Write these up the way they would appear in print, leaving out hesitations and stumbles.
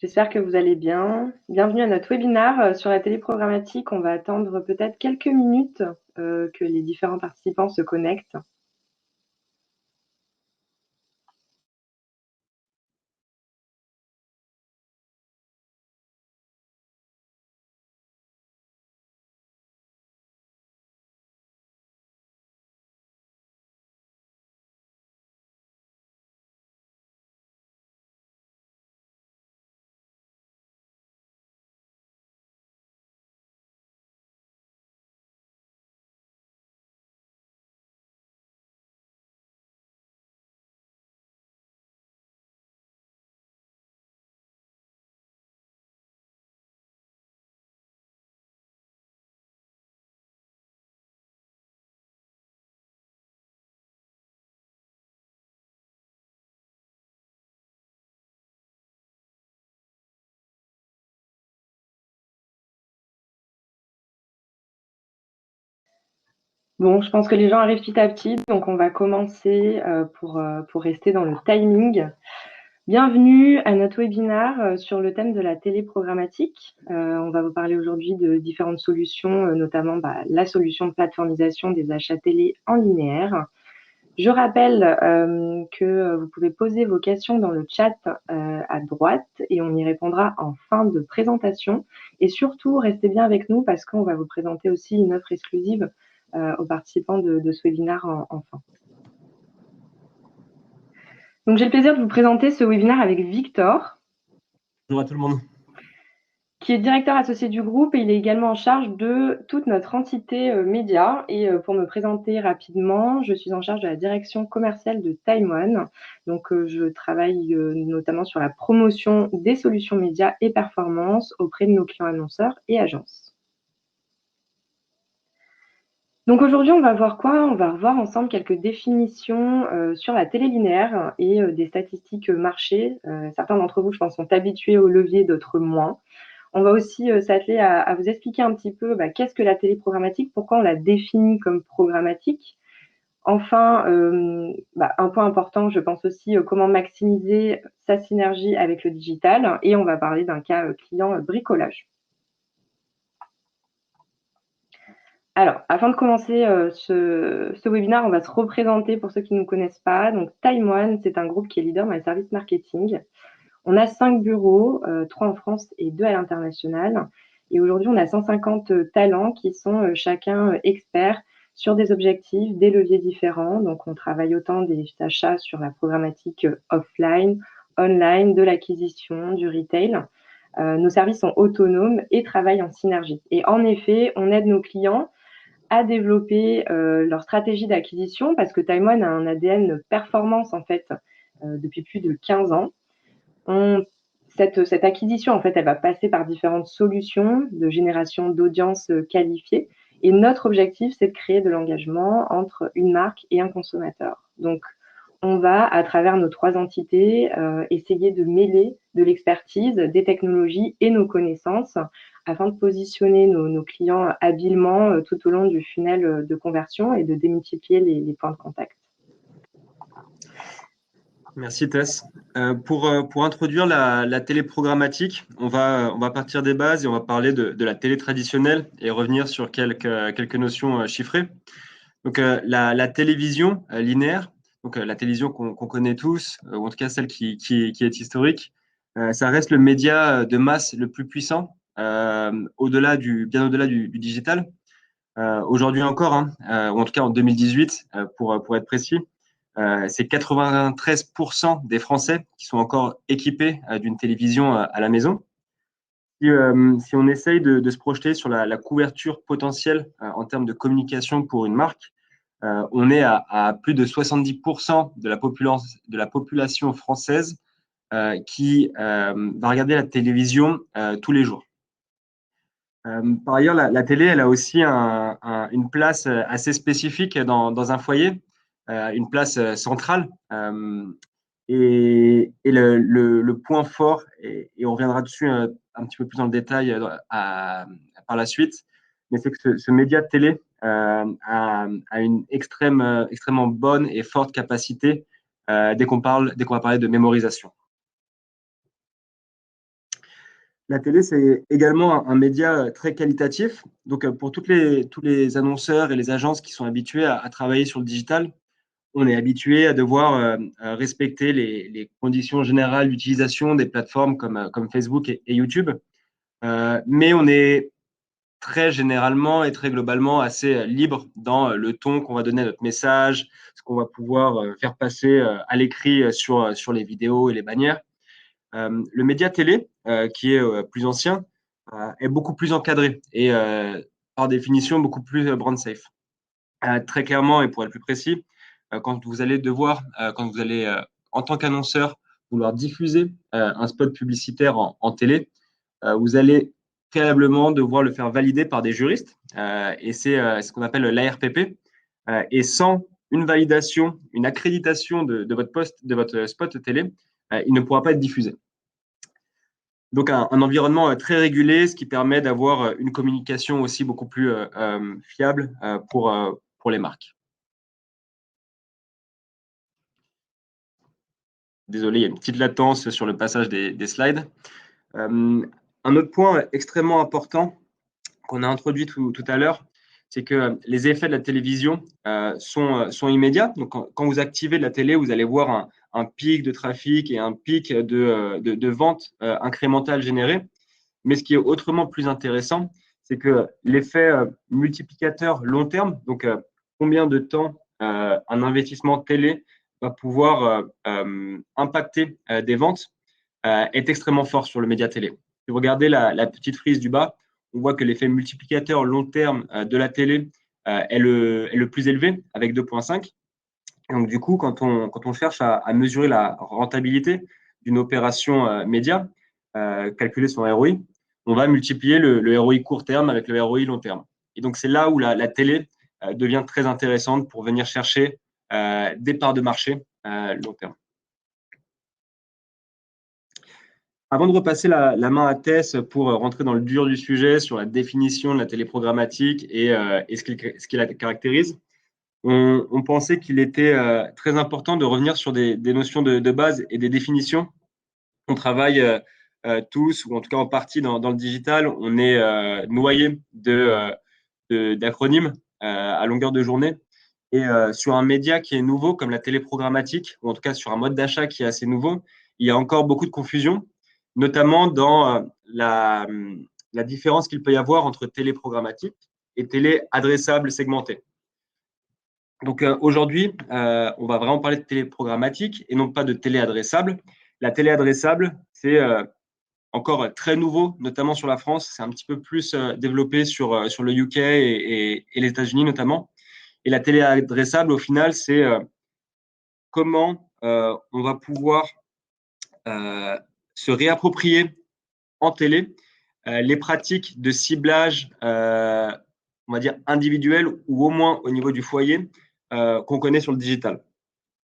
J'espère que vous allez bien. Bienvenue à notre webinaire sur la téléprogrammatique. On va attendre peut-être quelques minutes que les différents participants se connectent. Bon, je pense que les gens arrivent petit à petit, donc on va commencer pour rester dans le timing. Bienvenue à notre webinaire sur le thème de la téléprogrammatique. On va vous parler aujourd'hui de différentes solutions, notamment la solution de plateformisation des achats télé en linéaire. Je rappelle que vous pouvez poser vos questions dans le chat à droite et on y répondra en fin de présentation. Et surtout, restez bien avec nous parce qu'on va vous présenter aussi une offre exclusive aux participants de ce webinaire en fin. Donc, j'ai le plaisir de vous présenter ce webinaire avec Victor. Bonjour à tout le monde. Qui est directeur associé du groupe et il est également en charge de toute notre entité média. Et pour me présenter rapidement, je suis en charge de la direction commerciale de Time One. Donc, je travaille notamment sur la promotion des solutions médias et performance auprès de nos clients annonceurs et agences. Donc aujourd'hui, on va voir quoi? On va revoir ensemble quelques définitions sur la télé linéaire et des statistiques marché. Certains d'entre vous, je pense, sont habitués au levier, d'autres moins. On va aussi s'atteler à vous expliquer un petit peu qu'est-ce que la télé programmatique, pourquoi on la définit comme programmatique. Enfin, un point important, je pense aussi comment maximiser sa synergie avec le digital. Et on va parler d'un cas client bricolage. Alors, afin de commencer ce webinaire, on va se représenter pour ceux qui ne nous connaissent pas. Donc, Time One, c'est un groupe qui est leader dans les services marketing. On a 5 bureaux, 3 en France et 2 à l'international. Et aujourd'hui, on a 150 talents qui sont chacun experts sur des objectifs, des leviers différents. Donc, on travaille autant des achats sur la programmatique offline, online, de l'acquisition, du retail. Nos services sont autonomes et travaillent en synergie. Et en effet, on aide nos clients à développer leur stratégie d'acquisition parce que Time One a un ADN performance en fait depuis plus de 15 ans. Cette acquisition, en fait, elle va passer par différentes solutions de génération d'audience qualifiée. Et notre objectif, c'est de créer de l'engagement entre une marque et un consommateur. Donc, on va, à travers nos 3 entités, essayer de mêler de l'expertise, des technologies et nos connaissances afin de positionner nos clients habilement tout au long du funnel de conversion et de démultiplier les points de contact. Merci Tess. Pour introduire la télé programmatique, on va partir des bases et on va parler de la télé traditionnelle et revenir sur quelques notions chiffrées. Donc la télévision linéaire, donc la télévision qu'on connaît tous, ou en tout cas celle qui est historique, ça reste le média de masse le plus puissant, bien au-delà du digital. Aujourd'hui encore, ou en tout cas en 2018, pour être précis. C'est 93% des Français qui sont encore équipés d'une télévision à la maison. Si on essaye de se projeter sur la couverture potentielle en termes de communication pour une marque, on est à plus de 70% de la population française qui va regarder la télévision tous les jours. Par ailleurs, la télé, elle a aussi une place assez spécifique dans un foyer, une place centrale. Et le point fort, et on reviendra dessus un petit peu plus dans le détail par la suite, mais c'est que ce média de télé a une extrêmement bonne et forte capacité dès qu'on va parler de mémorisation. La télé, c'est également un média très qualitatif. Donc, pour tous les annonceurs et les agences qui sont habitués à travailler sur le digital, on est habitué à devoir respecter les conditions générales d'utilisation des plateformes comme Facebook et YouTube. Mais on est très généralement et très globalement assez libre dans le ton qu'on va donner à notre message, ce qu'on va pouvoir faire passer à l'écrit sur les vidéos et les bannières. Le média télé, qui est plus ancien, est beaucoup plus encadré et par définition beaucoup plus brand safe. Très clairement, et pour être plus précis, quand vous allez en tant qu'annonceur vouloir diffuser un spot publicitaire en télé, vous allez préalablement devoir le faire valider par des juristes, et c'est ce qu'on appelle l'ARPP. Et sans une validation, une accréditation de votre poste, de votre spot télé, il ne pourra pas être diffusé. Donc un environnement très régulé, ce qui permet d'avoir une communication aussi beaucoup plus fiable pour les marques. Désolé, il y a une petite latence sur le passage des slides. Un autre point extrêmement important qu'on a introduit tout à l'heure, c'est que les effets de la télévision sont immédiats. Donc, quand vous activez de la télé, vous allez voir un pic de trafic et un pic de vente incrémentale généré. Mais ce qui est autrement plus intéressant, c'est que l'effet multiplicateur long terme, donc combien de temps un investissement télé va pouvoir impacter des ventes, est extrêmement fort sur le média télé. Si vous regardez la petite frise du bas, on voit que l'effet multiplicateur long terme de la télé est le plus élevé, avec 2,5. Donc, du coup, quand on cherche à mesurer la rentabilité d'une opération média, calculer son ROI, on va multiplier le ROI court terme avec le ROI long terme. Et donc, c'est là où la télé devient très intéressante pour venir chercher des parts de marché long terme. Avant de repasser la main à Tess pour rentrer dans le dur du sujet sur la définition de la télé programmatique et ce qui la caractérise, on pensait qu'il était très important de revenir sur des notions de base et des définitions. On travaille tous, ou en tout cas en partie dans le digital, on est noyé d'acronymes à longueur de journée. Et sur un média qui est nouveau, comme la télé programmatique, ou en tout cas sur un mode d'achat qui est assez nouveau, il y a encore beaucoup de confusion, notamment dans la différence qu'il peut y avoir entre télé programmatique et télé adressable segmentée. Donc aujourd'hui, on va vraiment parler de télé programmatique et non pas de télé adressable. La télé adressable, c'est encore très nouveau, notamment sur la France. C'est un petit peu plus développé sur le UK et les États-Unis notamment. Et la télé adressable, au final, c'est comment on va pouvoir se réapproprier en télé les pratiques de ciblage, on va dire individuel ou au moins au niveau du foyer qu'on connaît sur le digital.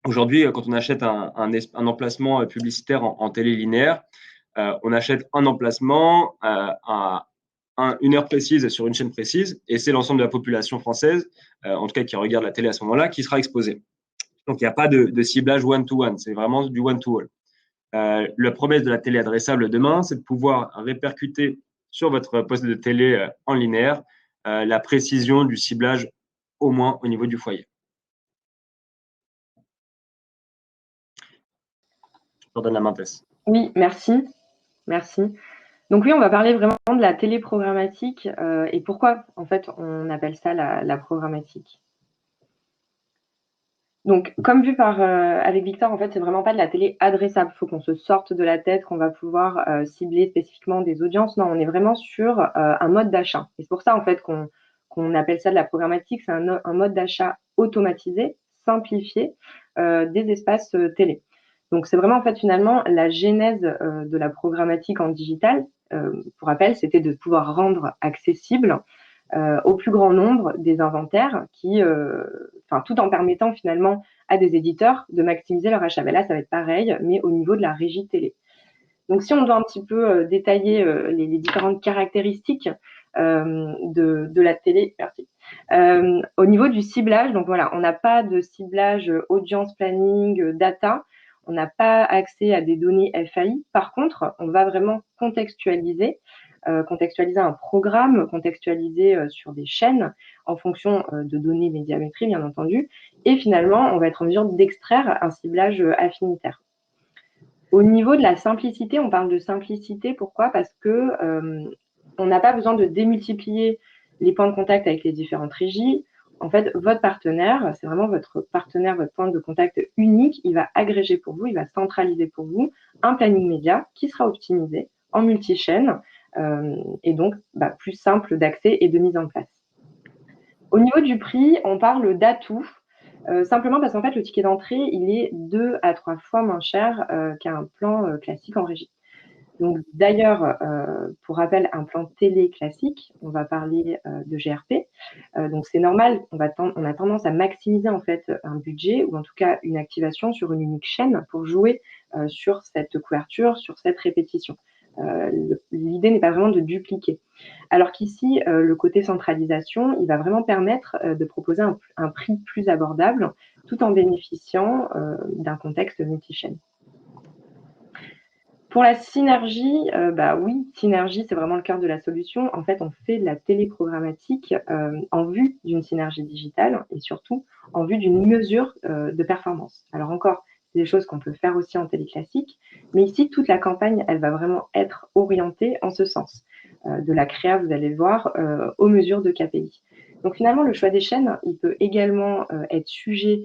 Aujourd'hui, quand on achète un emplacement publicitaire en télé linéaire, on achète un emplacement à une heure précise sur une chaîne précise, et c'est l'ensemble de la population française, en tout cas qui regarde la télé à ce moment-là, qui sera exposée. Donc, il n'y a pas de ciblage one-to-one, c'est vraiment du one-to-all. La promesse de la télé adressable demain, c'est de pouvoir répercuter sur votre poste de télé en linéaire la précision du ciblage au moins au niveau du foyer. Je te redonne la main, Tess. Oui, merci. Merci. Donc oui, on va parler vraiment de la télé programmatique et pourquoi en fait on appelle ça la programmatique. Donc comme vu avec Victor, en fait c'est vraiment pas de la télé adressable. Il faut qu'on se sorte de la tête qu'on va pouvoir cibler spécifiquement des audiences. Non, on est vraiment sur un mode d'achat. Et c'est pour ça en fait qu'on appelle ça de la programmatique. C'est un mode d'achat automatisé, simplifié des espaces télé. Donc c'est vraiment en fait finalement la genèse de la programmatique en digital. Pour rappel, c'était de pouvoir rendre accessible au plus grand nombre des inventaires tout en permettant finalement à des éditeurs de maximiser leur achat. Ben là, ça va être pareil, mais au niveau de la régie télé. Donc, si on doit un petit peu détailler les différentes caractéristiques de la télé, merci. Au niveau du ciblage, donc voilà, on n'a pas de ciblage audience planning, data. On n'a pas accès à des données FAI. Par contre, on va vraiment contextualiser un programme, contextualiser sur des chaînes en fonction de données médiamétrie, bien entendu. Et finalement, on va être en mesure d'extraire un ciblage affinitaire. Au niveau de la simplicité, on parle de simplicité. Pourquoi? Parce que on n'a pas besoin de démultiplier les points de contact avec les différentes régies. En fait, votre partenaire, c'est vraiment votre partenaire, votre point de contact unique. Il va agréger pour vous, il va centraliser pour vous un planning média qui sera optimisé en multi-chaîne et donc plus simple d'accès et de mise en place. Au niveau du prix, on parle d'atouts. Simplement parce qu'en fait, le ticket d'entrée, il est 2 à 3 fois moins cher qu'un plan classique en régie. Donc d'ailleurs, pour rappel, un plan télé classique, on va parler de GRP. Donc c'est normal, on a tendance à maximiser en fait un budget ou en tout cas une activation sur une unique chaîne pour jouer sur cette couverture, sur cette répétition. L'idée n'est pas vraiment de dupliquer. Alors qu'ici, le côté centralisation, il va vraiment permettre de proposer un prix plus abordable tout en bénéficiant d'un contexte multi-chaîne. Pour la synergie, oui, synergie, c'est vraiment le cœur de la solution. En fait, on fait de la télé programmatique en vue d'une synergie digitale et surtout en vue d'une mesure de performance. Alors encore, c'est des choses qu'on peut faire aussi en télé classique, mais ici, toute la campagne, elle va vraiment être orientée en ce sens. De la créa, vous allez le voir, aux mesures de KPI. Donc finalement, le choix des chaînes, il peut également être sujet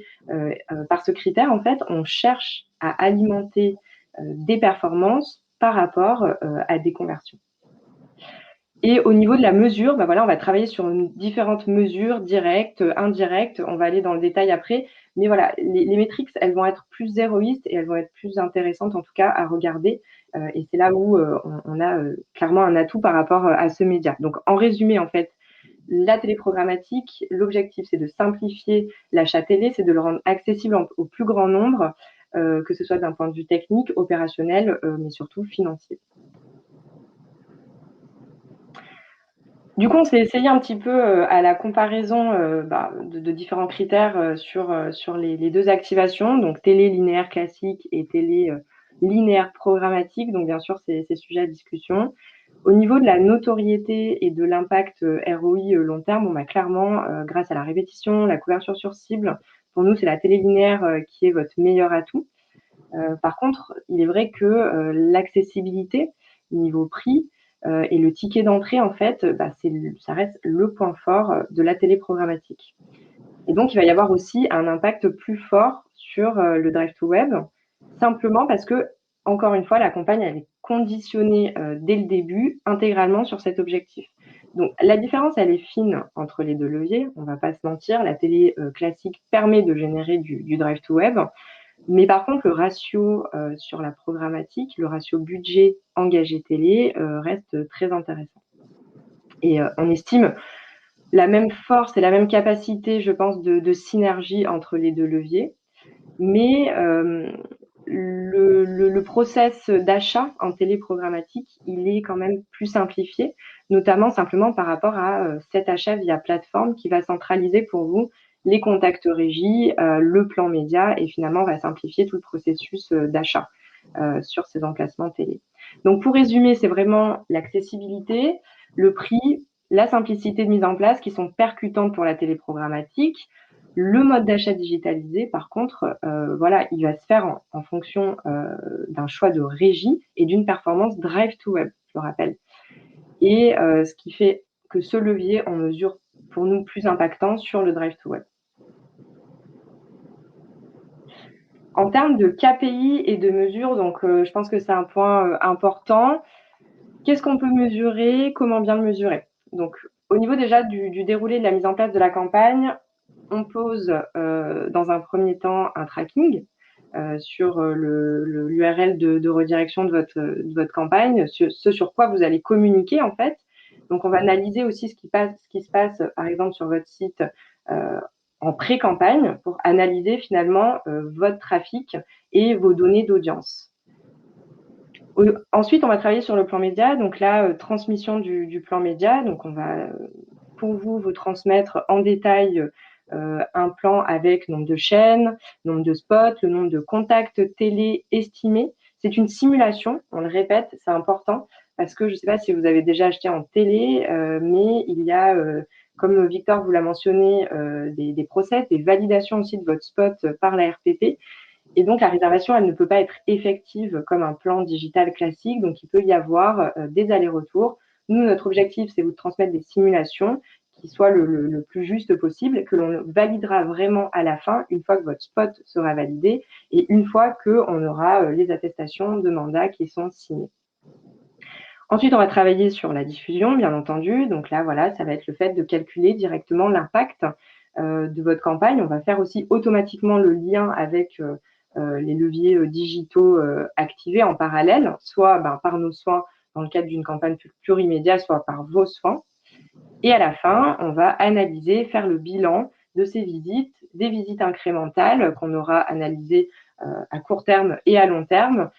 par ce critère. En fait, on cherche à alimenter des performances par rapport à des conversions. Et au niveau de la mesure, on va travailler sur différentes mesures directes, indirectes. On va aller dans le détail après. Mais voilà, les métriques, elles vont être plus héroïstes et elles vont être plus intéressantes en tout cas à regarder. Et c'est là où on a clairement un atout par rapport à ce média. Donc en résumé, en fait, la télé programmatique, l'objectif, c'est de simplifier l'achat télé, c'est de le rendre accessible au plus grand nombre, que ce soit d'un point de vue technique, opérationnel, mais surtout financier. Du coup, on s'est essayé un petit peu à la comparaison de différents critères sur les deux activations, donc télé linéaire classique et télé linéaire programmatique. Donc, bien sûr, c'est sujet à discussion. Au niveau de la notoriété et de l'impact ROI long terme, clairement, grâce à la répétition, la couverture sur cible, pour nous, c'est la télé linéaire qui est votre meilleur atout. Par contre, il est vrai que l'accessibilité, niveau prix et le ticket d'entrée, en fait, ça reste le point fort de la télé programmatique. Et donc, il va y avoir aussi un impact plus fort sur le drive to web, simplement parce que, encore une fois, la campagne elle est conditionnée dès le début intégralement sur cet objectif. Donc, la différence, elle est fine entre les deux leviers. On ne va pas se mentir, la télé classique permet de générer du drive to web. Mais par contre, le ratio sur la programmatique, le ratio budget engagé télé reste très intéressant. Et on estime la même force et la même capacité, je pense, de synergie entre les deux leviers. Mais le process d'achat en télé programmatique, il est quand même plus simplifié, notamment simplement par rapport à cet achat via plateforme qui va centraliser pour vous les contacts régie, le plan média et finalement va simplifier tout le processus d'achat sur ces emplacements télé. Donc pour résumer, c'est vraiment l'accessibilité, le prix, la simplicité de mise en place qui sont percutantes pour la télé programmatique. Le mode d'achat digitalisé, par contre, il va se faire en fonction d'un choix de régie et d'une performance drive to web, je le rappelle. Et ce qui fait que ce levier, on mesure pour nous plus impactant sur le drive to web. En termes de KPI et de mesures, donc je pense que c'est un point important. Qu'est-ce qu'on peut mesurer? Comment bien le mesurer? Donc, au niveau déjà du déroulé de la mise en place de la campagne, on pose dans un premier temps un tracking sur l'URL de redirection de votre campagne, ce sur quoi vous allez communiquer en fait. Donc, on va analyser aussi ce qui se passe, par exemple, sur votre site en pré-campagne pour analyser finalement votre trafic et vos données d'audience. Ensuite, on va travailler sur le plan média. Donc là, transmission du plan média. Donc, on va pour vous transmettre en détail un plan avec nombre de chaînes, nombre de spots, le nombre de contacts télé estimés. C'est une simulation, on le répète, c'est important parce que je ne sais pas si vous avez déjà acheté en télé, mais il y a, comme Victor vous l'a mentionné, des process, des validations aussi de votre spot par la RPP. Et donc, la réservation, elle ne peut pas être effective comme un plan digital classique. Donc, il peut y avoir des allers-retours. Nous, notre objectif, c'est vous transmettre des simulations qui soient le plus juste possible, que l'on validera vraiment à la fin, une fois que votre spot sera validé et une fois qu'on aura les attestations de mandat qui sont signées. Ensuite, on va travailler sur la diffusion, bien entendu. Donc là, voilà, ça va être le fait de calculer directement l'impact de votre campagne. On va faire aussi automatiquement le lien avec les leviers digitaux activés en parallèle, soit par nos soins dans le cadre d'une campagne plurimédia, soit par vos soins. Et à la fin, on va analyser, faire le bilan de ces visites, des visites incrémentales qu'on aura analysées à court terme et à long terme.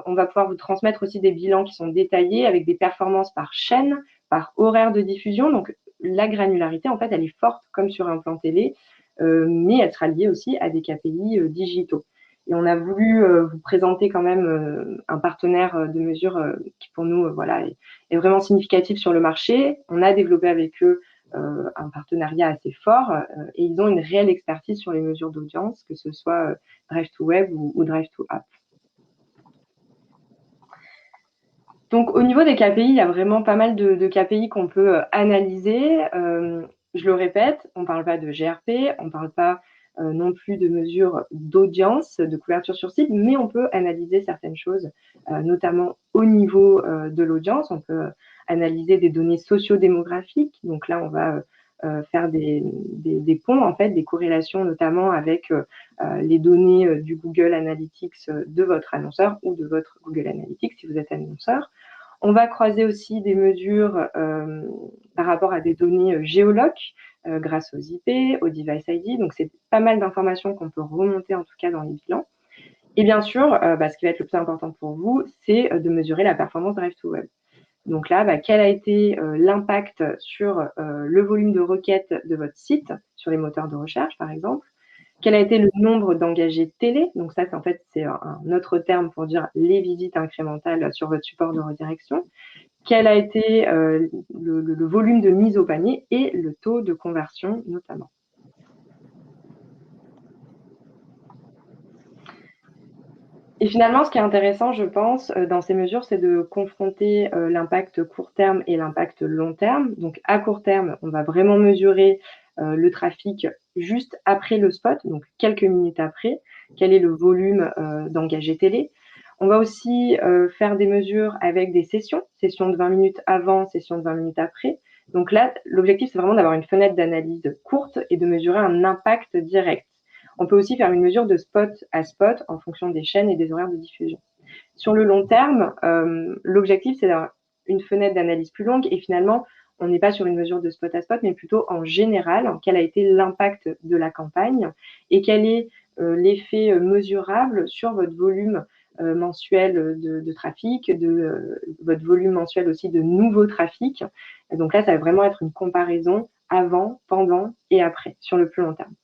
On va pouvoir vous transmettre aussi des bilans qui sont détaillés avec des performances par chaîne, par horaire de diffusion. Donc, la granularité, en fait, elle est forte comme sur un plan télé, mais elle sera liée aussi à des KPI digitaux. Et on a voulu vous présenter quand même un partenaire de mesure qui, pour nous, voilà, est vraiment significatif sur le marché. On a développé avec eux un partenariat assez fort et ils ont une réelle expertise sur les mesures d'audience, que ce soit Drive2Web ou Drive2App. Donc, au niveau des KPI, il y a vraiment pas mal de KPI qu'on peut analyser. Je le répète, on ne parle pas de GRP, on ne parle pas non plus de mesures d'audience, de couverture sur site, mais on peut analyser certaines choses, notamment au niveau de l'audience. On peut analyser des données socio-démographiques. Donc là, on va faire des ponts, en fait, des corrélations, notamment avec les données du Google Analytics de votre annonceur ou de votre Google Analytics si vous êtes annonceur. On va croiser aussi des mesures par rapport à des données géoloques grâce aux IP, aux device ID. Donc, c'est pas mal d'informations qu'on peut remonter en tout cas dans les bilans. Et bien sûr, ce qui va être le plus important pour vous, c'est de mesurer la performance Drive2Web. Donc là, quel a été l'impact sur le volume de requêtes de votre site, sur les moteurs de recherche par exemple. Quel a été le nombre d'engagés télé? Donc ça, en fait, c'est un autre terme pour dire les visites incrémentales sur votre support de redirection. Quel a été le volume de mise au panier et le taux de conversion notamment. Et finalement, ce qui est intéressant, je pense, dans ces mesures, c'est de confronter l'impact court terme et l'impact long terme. Donc, à court terme, on va vraiment mesurer le trafic juste après le spot, donc quelques minutes après, quel est le volume d'engagés télé. On va aussi faire des mesures avec des sessions de 20 minutes avant, session de 20 minutes après. Donc là, l'objectif, c'est vraiment d'avoir une fenêtre d'analyse courte et de mesurer un impact direct. On peut aussi faire une mesure de spot à spot en fonction des chaînes et des horaires de diffusion. Sur le long terme, l'objectif, c'est d'avoir une fenêtre d'analyse plus longue et finalement, on n'est pas sur une mesure de spot à spot, mais plutôt en général, quel a été l'impact de la campagne et quel est l'effet mesurable sur votre volume mensuel de trafic, votre volume mensuel aussi de nouveaux trafics. Et donc là, ça va vraiment être une comparaison avant, pendant et après, sur le plus long terme.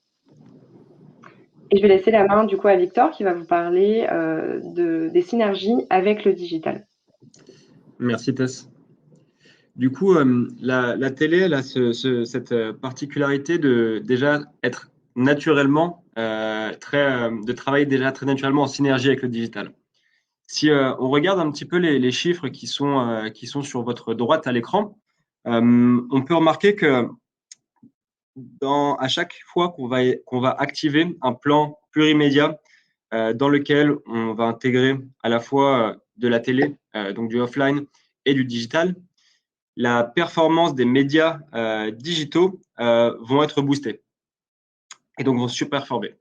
Et je vais laisser la main du coup à Victor qui va vous parler des synergies avec le digital. Merci Tess. Du coup, la télé, elle a cette particularité de déjà être naturellement, de travailler déjà très naturellement en synergie avec le digital. Si on regarde un petit peu les chiffres qui sont sur votre droite à l'écran, on peut remarquer que à chaque fois qu'on va activer un plan plurimédia dans lequel on va intégrer à la fois de la télé, donc du offline et du digital, la performance des médias digitaux vont être boostés et donc vont surperformer.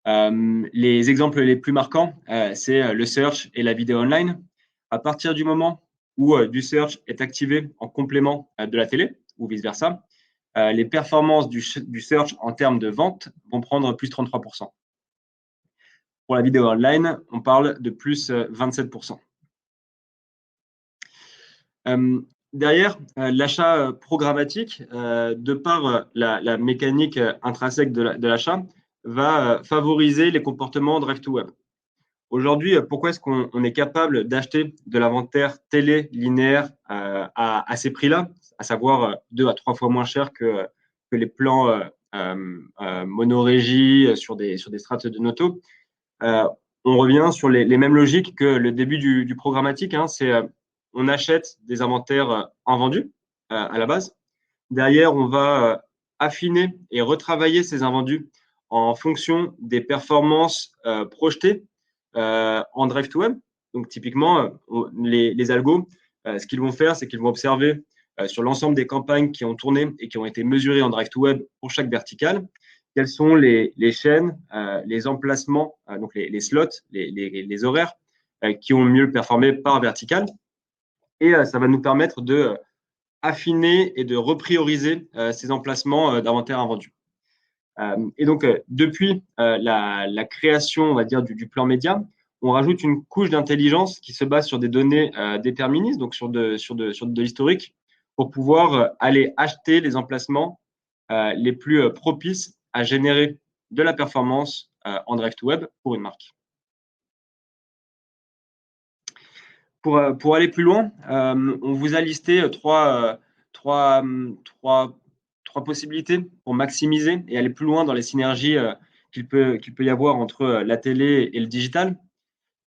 Les exemples les plus marquants, c'est le search et la vidéo online. À partir du moment où du search est activé en complément de la télé ou vice-versa, les performances du search en termes de vente vont prendre plus 33%. Pour la vidéo online, on parle de plus 27%. derrière, l'achat programmatique, de par la mécanique intrinsèque de l'achat, va favoriser les comportements drive to web. Aujourd'hui, pourquoi est-ce qu'on est capable d'acheter de l'inventaire télé linéaire à ces prix-là, à savoir 2 à 3 fois moins cher que les plans monorégie sur des strates de Noto? Euh, on revient sur les mêmes logiques que le début du programmatique. Hein, c'est on achète des inventaires invendus à la base. Derrière, on va affiner et retravailler ces invendus en fonction des performances projetées en drive to web. Donc, typiquement, les algos, ce qu'ils vont faire, c'est qu'ils vont observer sur l'ensemble des campagnes qui ont tourné et qui ont été mesurées en drive to web pour chaque verticale, quelles sont les chaînes, les emplacements, donc les slots, les horaires qui ont mieux performé par verticale. Et ça va nous permettre de affiner et de reprioriser ces emplacements d'inventaire invendus. Et donc, depuis la création, on va dire, du plan média, on rajoute une couche d'intelligence qui se base sur des données déterministes, donc sur de l'historique, pour pouvoir aller acheter les emplacements les plus propices à générer de la performance en drive to web pour une marque. Pour aller plus loin, on vous a listé trois possibilités pour maximiser et aller plus loin dans les synergies qu'il peut y avoir entre la télé et le digital.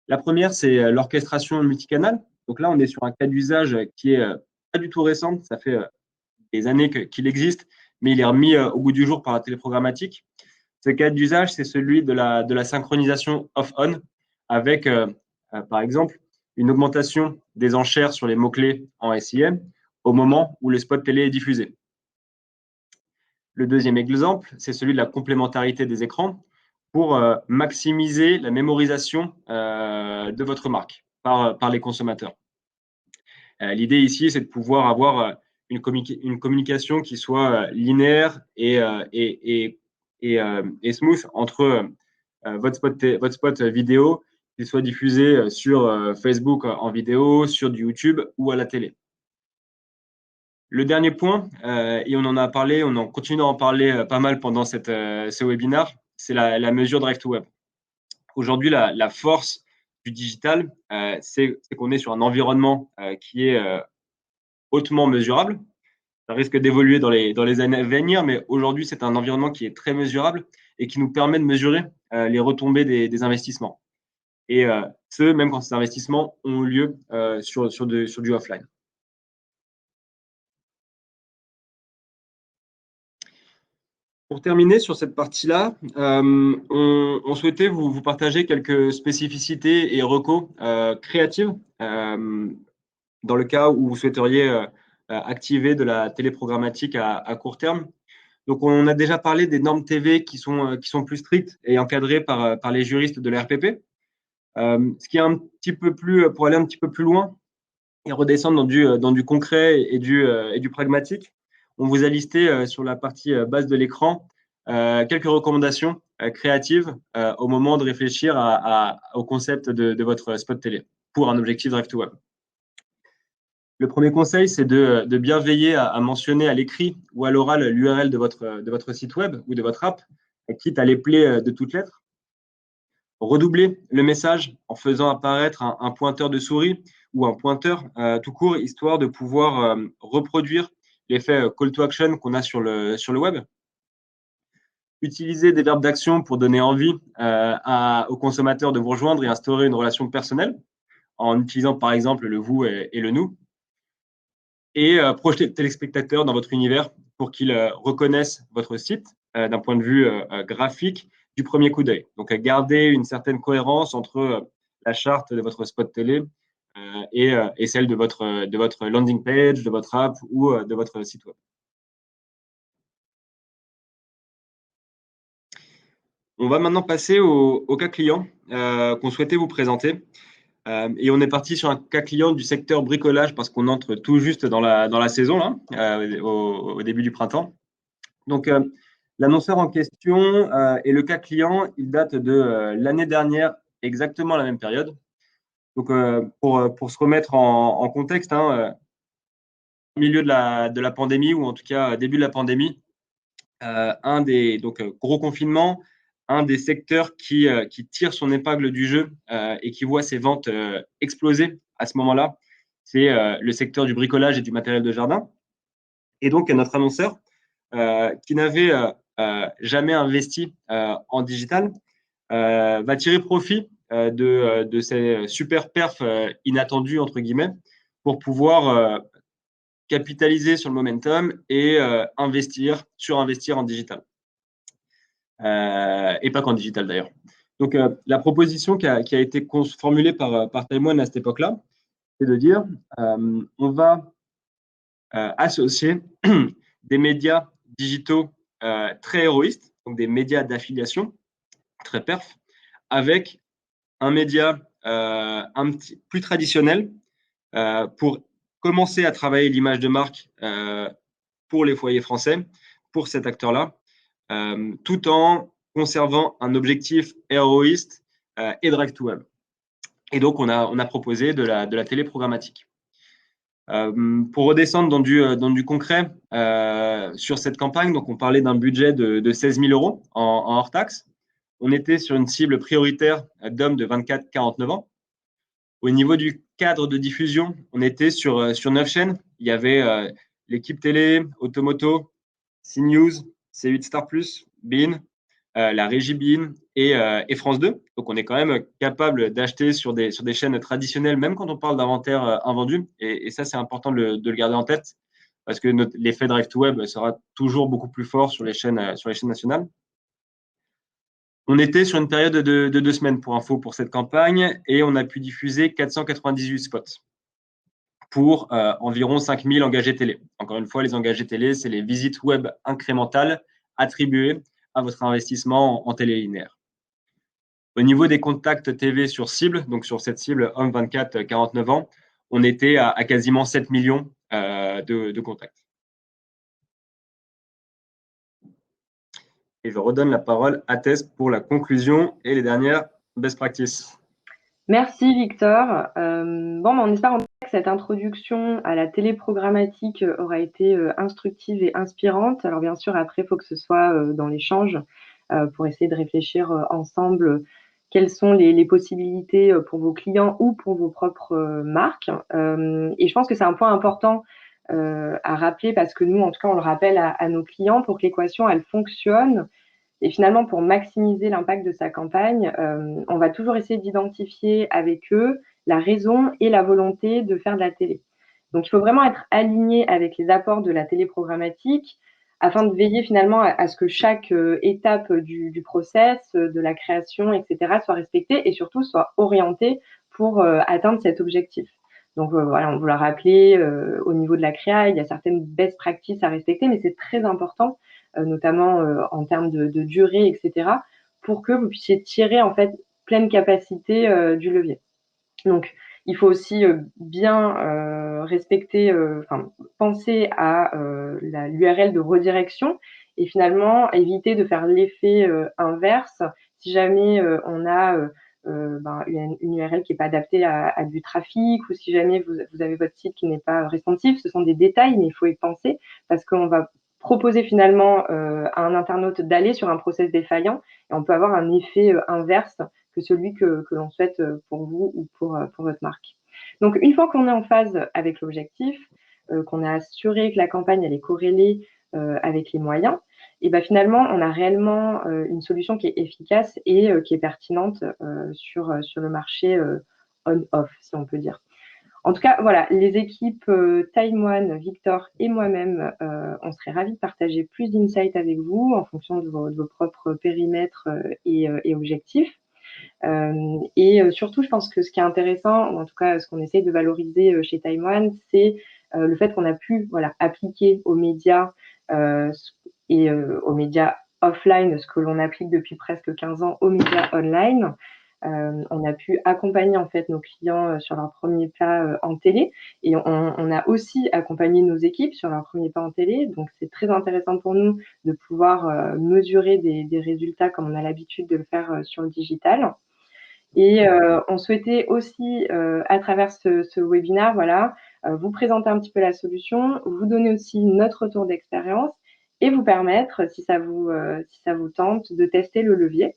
La première, c'est l'orchestration multicanal. Donc là, on est sur un cas d'usage qui est pas du tout récent. Ça fait des années qu'il existe, mais il est remis au goût du jour par la téléprogrammatique. Ce cas d'usage, c'est celui de la synchronisation off-on avec, par exemple, une augmentation des enchères sur les mots-clés en SIM au moment où le spot télé est diffusé. Le deuxième exemple, c'est celui de la complémentarité des écrans pour maximiser la mémorisation de votre marque par les consommateurs. L'idée ici, c'est de pouvoir avoir une communication qui soit linéaire et smooth entre votre spot vidéo, qu'il soit diffusé sur Facebook en vidéo, sur du YouTube ou à la télé. Le dernier point, et on en a parlé, on en continue à en parler pas mal pendant ce webinaire, c'est la mesure Drive to Web. Aujourd'hui, la force du digital, c'est qu'on est sur un environnement qui est hautement mesurable. Ça risque d'évoluer dans les années à venir, mais aujourd'hui, c'est un environnement qui est très mesurable et qui nous permet de mesurer les retombées des investissements. Et ce, même quand ces investissements ont lieu sur du offline. Pour terminer sur cette partie-là, on souhaitait vous partager quelques spécificités et recos créatives dans le cas où vous souhaiteriez activer de la téléprogrammatique à court terme. Donc, on a déjà parlé des normes TV qui sont plus strictes et encadrées par les juristes de l'RPP. Ce qui est un petit peu plus, pour aller un petit peu plus loin et redescendre dans du concret et du pragmatique, on vous a listé sur la partie basse de l'écran quelques recommandations créatives au moment de réfléchir au concept de votre spot télé pour un objectif Drive to Web. Le premier conseil, c'est de bien veiller à mentionner à l'écrit ou à l'oral l'URL de votre site web ou de votre app, quitte à l'épeler de toutes lettres. Redoubler le message en faisant apparaître un pointeur de souris ou un pointeur tout court, histoire de pouvoir reproduire l'effet call to action qu'on a sur le web. Utiliser des verbes d'action pour donner envie aux consommateurs de vous rejoindre et instaurer une relation personnelle en utilisant par exemple le vous et le nous. Et projeter le téléspectateur dans votre univers pour qu'il reconnaisse votre site d'un point de vue graphique du premier coup d'œil. Donc, garder une certaine cohérence entre la charte de votre spot télé et celle de votre landing page, de votre app ou de votre site web. On va maintenant passer au cas client qu'on souhaitait vous présenter. Et on est parti sur un cas client du secteur bricolage parce qu'on entre tout juste dans la saison, là, au début du printemps. Donc, l'annonceur en question et le cas client, il date de l'année dernière, exactement la même période. Donc, pour se remettre en contexte, hein, au milieu de la pandémie, ou en tout cas début de la pandémie, gros confinement, un des secteurs qui tire son épingle du jeu et qui voit ses ventes exploser à ce moment-là, c'est le secteur du bricolage et du matériel de jardin. Et donc, notre annonceur, qui n'avait jamais investi en digital, va tirer profit de ces super perfs inattendus, entre guillemets, pour pouvoir capitaliser sur le momentum et surinvestir en digital. Et pas qu'en digital d'ailleurs. Donc, la proposition qui a été formulée par Taïwan à cette époque-là, c'est de dire on va associer des médias digitaux très héroïstes, donc des médias d'affiliation très perf, avec un média un petit plus traditionnel pour commencer à travailler l'image de marque pour les foyers français, pour cet acteur-là, tout en conservant un objectif héroïste et drive to web. Et donc, on a proposé de la télé programmatique. Pour redescendre dans du concret sur cette campagne, donc on parlait d'un budget de 16 000 euros en hors taxe. On était sur une cible prioritaire d'hommes de 24-49 ans. Au niveau du cadre de diffusion, on était sur 9 chaînes. Il y avait l'équipe télé, Automoto, CNews, C8 Star+, Bein, la régie Bein et France 2. Donc, on est quand même capable d'acheter sur des chaînes traditionnelles, même quand on parle d'inventaire invendu. Et ça, c'est important de le garder en tête parce que l'effet Drive to Web sera toujours beaucoup plus fort sur les chaînes nationales. On était sur une période de 2 semaines pour info pour cette campagne et on a pu diffuser 498 spots pour environ 5000 engagés télé. Encore une fois, les engagés télé, c'est les visites web incrémentales attribuées à votre investissement en télé linéaire. Au niveau des contacts TV sur cible, donc sur cette cible homme 24-49 ans, on était à quasiment 7 millions de contacts. Et je redonne la parole à Tess pour la conclusion et les dernières best practices. Merci Victor. On espère en tout cas que cette introduction à la télé programmatique aura été instructive et inspirante. Alors bien sûr, après, il faut que ce soit dans l'échange pour essayer de réfléchir ensemble quelles sont les possibilités pour vos clients ou pour vos propres marques. Et je pense que c'est un point important à rappeler parce que nous, en tout cas, on le rappelle à nos clients pour que l'équation, elle fonctionne. Et finalement, pour maximiser l'impact de sa campagne, on va toujours essayer d'identifier avec eux la raison et la volonté de faire de la télé. Donc, il faut vraiment être aligné avec les apports de la télé programmatique afin de veiller finalement à ce que chaque étape du process, de la création, etc., soit respectée et surtout soit orientée pour atteindre cet objectif. Donc voilà, on vous l'a rappelé, au niveau de la créa, il y a certaines best practices à respecter, mais c'est très important notamment en termes de durée, etc., pour que vous puissiez tirer en fait pleine capacité du levier. Donc, il faut aussi bien respecter, penser à l'URL de redirection et finalement éviter de faire l'effet inverse si jamais on a une URL qui n'est pas adaptée à du trafic ou si jamais vous avez votre site qui n'est pas responsive. Ce sont des détails, mais il faut y penser parce qu'on va proposer finalement à un internaute d'aller sur un process défaillant et on peut avoir un effet inverse que celui que l'on souhaite pour vous ou pour votre marque. Donc, une fois qu'on est en phase avec l'objectif, qu'on a assuré que la campagne elle est corrélée avec les moyens, et ben finalement, on a réellement une solution qui est efficace et qui est pertinente sur le marché on-off, si on peut dire. En tout cas, voilà, les équipes Taïwan, Victor et moi-même, on serait ravis de partager plus d'insights avec vous en fonction de vos propres périmètres et objectifs. Surtout, je pense que ce qui est intéressant, ou en tout cas ce qu'on essaye de valoriser chez Taïwan, c'est le fait qu'on a pu appliquer aux médias aux médias offline ce que l'on applique depuis presque 15 ans aux médias online. On a pu accompagner en fait nos clients sur leur premier pas en télé et on a aussi accompagné nos équipes sur leur premier pas en télé. Donc c'est très intéressant pour nous de pouvoir mesurer des résultats comme on a l'habitude de le faire sur le digital. Et on souhaitait aussi, à travers ce webinaire, voilà, vous présenter un petit peu la solution, vous donner aussi notre retour d'expérience et vous permettre, si ça vous tente, de tester le levier,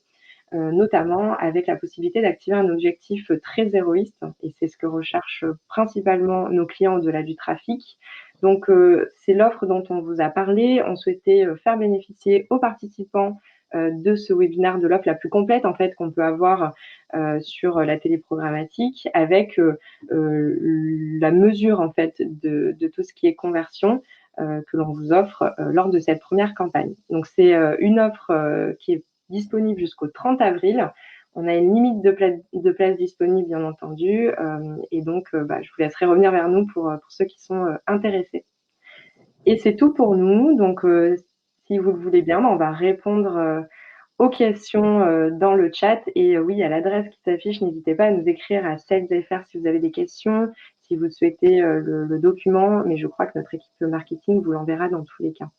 notamment avec la possibilité d'activer un objectif très héroïste. Et c'est ce que recherchent principalement nos clients au-delà du trafic. Donc, c'est l'offre dont on vous a parlé. On souhaitait faire bénéficier aux participants de ce webinaire de l'offre la plus complète en fait qu'on peut avoir sur la télé programmatique, avec la mesure en fait de tout ce qui est conversion que l'on vous offre lors de cette première campagne. Donc c'est une offre qui est disponible jusqu'au 30 avril. On a une limite de places disponibles, bien entendu, et donc je vous laisserai revenir vers nous pour ceux qui sont intéressés. Et c'est tout pour nous. Donc, si vous le voulez bien, on va répondre aux questions dans le chat. Et oui, à l'adresse qui s'affiche, n'hésitez pas à nous écrire à SalesFR si vous avez des questions, si vous souhaitez le document. Mais je crois que notre équipe de marketing vous l'enverra dans tous les cas.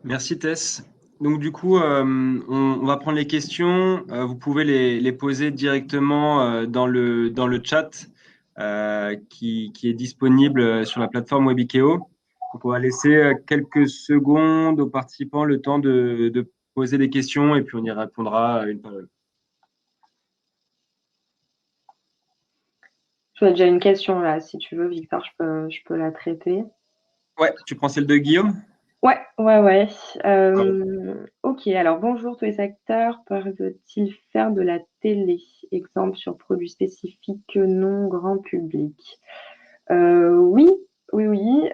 Merci Tess. Donc du coup, on va prendre les questions. Vous pouvez les poser directement dans le chat qui est disponible sur la plateforme Webikeo. Donc, on va laisser quelques secondes aux participants le temps de poser des questions et puis on y répondra une par une. Tu as déjà une question là, si tu veux, Victor, je peux la traiter. Ouais, tu prends celle de Guillaume? Ouais, ouais, ouais. Ok, alors bonjour, tous les acteurs peuvent-ils faire de la télé? Exemple sur produits spécifiques non grand public. Oui, oui, oui.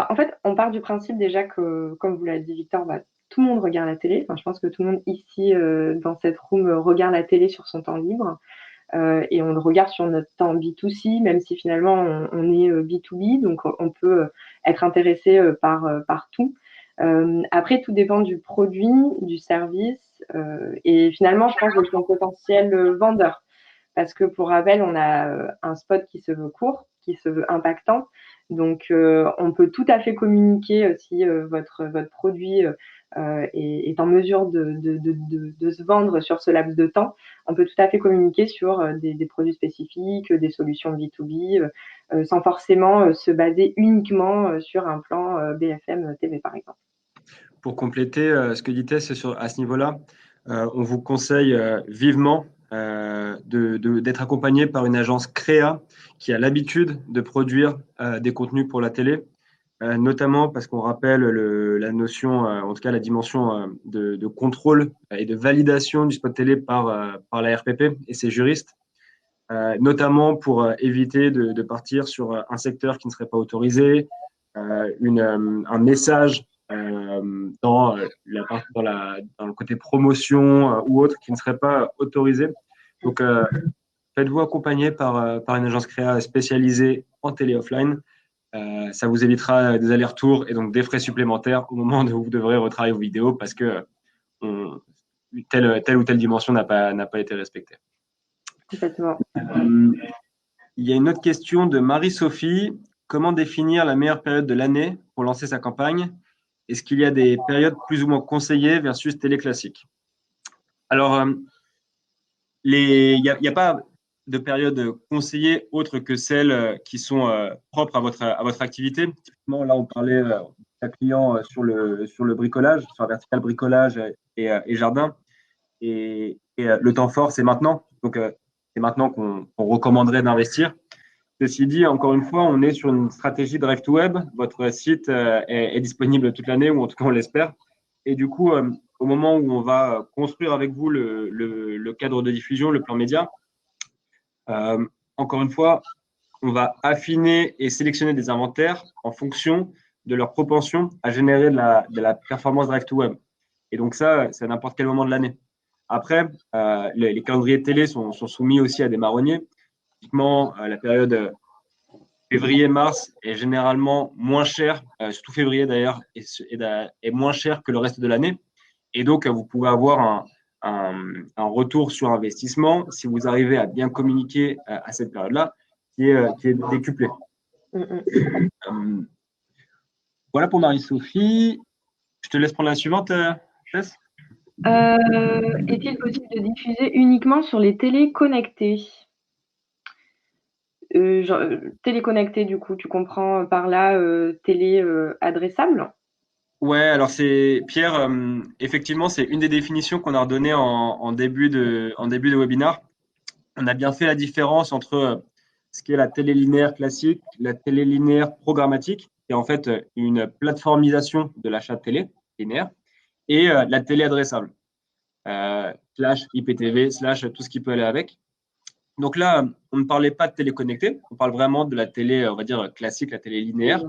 En fait, on part du principe déjà que, comme vous l'a dit Victor, tout le monde regarde la télé. Enfin, je pense que tout le monde ici, dans cette room, regarde la télé sur son temps libre. Et on le regarde sur notre temps B2C, même si finalement on est B2B, donc on peut être intéressé par tout. Après, tout dépend du produit, du service, et finalement, je pense de son potentiel vendeur. Parce que pour rappel, on a un spot qui se veut court, qui se veut impactant. Donc, on peut tout à fait communiquer si votre produit est en mesure de se vendre sur ce laps de temps. On peut tout à fait communiquer sur des produits spécifiques, des solutions B2B, sans forcément se baser uniquement sur un plan BFM TV, par exemple. Pour compléter ce que dit Tess à ce niveau-là, on vous conseille vivement d'être accompagné par une agence créa qui a l'habitude de produire des contenus pour la télé, notamment parce qu'on rappelle la notion, en tout cas la dimension de contrôle et de validation du spot télé par la RPP et ses juristes, notamment pour éviter de partir sur un secteur qui ne serait pas autorisé, un message dans le côté promotion ou autre qui ne serait pas autorisé. Donc, faites-vous accompagner par une agence créa spécialisée en télé offline. Ça vous évitera des allers-retours et donc des frais supplémentaires au moment où vous devrez retravailler vos vidéos parce que telle ou telle dimension n'a pas été respectée. Complètement. Il y a une autre question de Marie-Sophie. Comment définir la meilleure période de l'année pour lancer sa campagne? Est-ce qu'il y a des périodes plus ou moins conseillées versus télé classique? Alors, il n'y a pas de période conseillée autre que celles qui sont propres à votre activité. Typiquement, là, on parlait d'un client sur le bricolage, sur la verticale bricolage et jardin. Et le temps fort, c'est maintenant. Donc, c'est maintenant qu'on recommanderait d'investir. Ceci dit, encore une fois, on est sur une stratégie Drive to Web. Votre site est disponible toute l'année, ou en tout cas, on l'espère. Et du coup, au moment où on va construire avec vous le cadre de diffusion, le plan média, encore une fois, on va affiner et sélectionner des inventaires en fonction de leur propension à générer de la performance Drive to Web. Et donc ça, c'est à n'importe quel moment de l'année. Après, les calendriers télé sont soumis aussi à des marronniers. Typiquement, la période février-mars est généralement moins cher, surtout février d'ailleurs, est moins cher que le reste de l'année. Et donc, vous pouvez avoir un retour sur investissement si vous arrivez à bien communiquer à cette période-là, qui est décuplé. Voilà pour Marie-Sophie. Je te laisse prendre la suivante, Tess. Est-il possible de diffuser uniquement sur les télés connectées? Télé connectée, du coup, tu comprends par là télé adressable? Ouais, alors c'est Pierre, effectivement, c'est une des définitions qu'on a redonnées en début de webinaire. On a bien fait la différence entre ce qui est la télé linéaire classique, la télé linéaire programmatique, qui est en fait une plateformisation de l'achat de télé linéaire, et la télé adressable, slash IPTV, slash tout ce qui peut aller avec. Donc là, on ne parlait pas de télé connectée, on parle vraiment de la télé, on va dire, classique, la télé linéaire.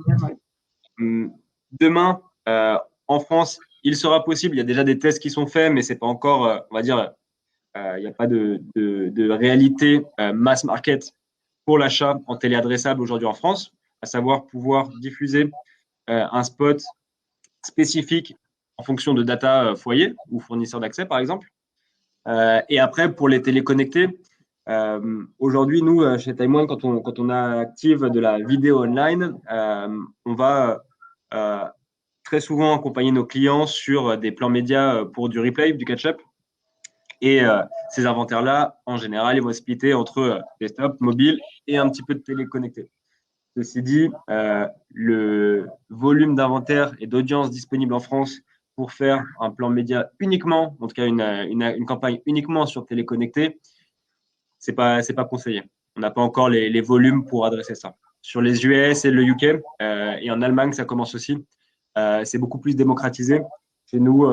Ouais. Demain, en France, il sera possible, il y a déjà des tests qui sont faits, mais c'est pas encore, on va dire, il n'y a pas de réalité mass market pour l'achat en télé adressable aujourd'hui en France, à savoir pouvoir diffuser un spot spécifique en fonction de data foyer ou fournisseur d'accès, par exemple. Et après, pour les téléconnectés, aujourd'hui, nous, chez Time One, quand on active de la vidéo online, on va très souvent accompagner nos clients sur des plans médias pour du replay, du catch-up. Et ces inventaires-là, en général, ils vont se splitter entre desktop, mobile et un petit peu de téléconnecté. Ceci dit, le volume d'inventaire et d'audience disponible en France pour faire un plan média uniquement, en tout cas une campagne uniquement sur téléconnecté, c'est pas conseillé. On n'a pas encore les volumes pour adresser ça. Sur les US et le UK, et en Allemagne, ça commence aussi. C'est beaucoup plus démocratisé. Chez nous,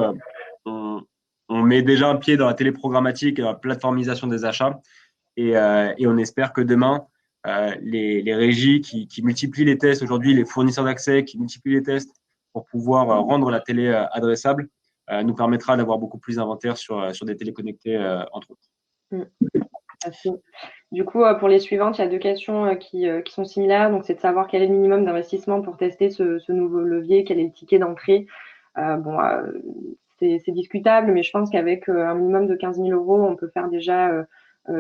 on met déjà un pied dans la téléprogrammatique et dans la plateformisation des achats. Et on espère que demain, les régies qui multiplient les tests aujourd'hui, les fournisseurs d'accès qui multiplient les tests pour pouvoir rendre la télé adressable, nous permettra d'avoir beaucoup plus d'inventaire sur des téléconnectés, entre autres. Mm. Du coup, pour les suivantes, il y a deux questions qui sont similaires. Donc, c'est de savoir quel est le minimum d'investissement pour tester ce nouveau levier, quel est le ticket d'entrée. Bon, c'est discutable, mais je pense qu'avec un minimum de 15 000 euros, on peut faire déjà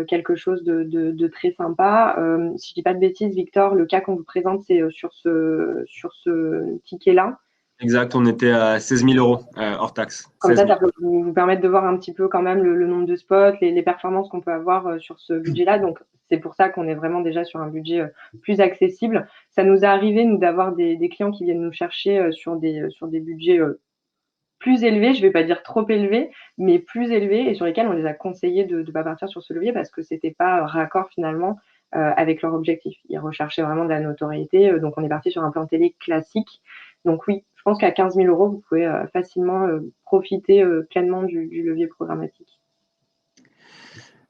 quelque chose de très sympa. Si je dis pas de bêtises, Victor, le cas qu'on vous présente, c'est sur ce ticket-là. Exact, on était à 16 000 euros hors taxe. Comme 16 ça 000. peut vous permettre de voir un petit peu quand même le nombre de spots, les performances qu'on peut avoir sur ce budget-là. Donc, c'est pour ça qu'on est vraiment déjà sur un budget plus accessible. Ça nous est arrivé, nous, d'avoir des clients qui viennent nous chercher sur des budgets plus élevés, je ne vais pas dire trop élevés, mais plus élevés, et sur lesquels on les a conseillés de ne pas partir sur ce levier parce que ce n'était pas raccord finalement avec leur objectif. Ils recherchaient vraiment de la notoriété, donc on est parti sur un plan télé classique. Donc oui, je pense qu'à 15 000 euros, vous pouvez facilement profiter pleinement du levier programmatique.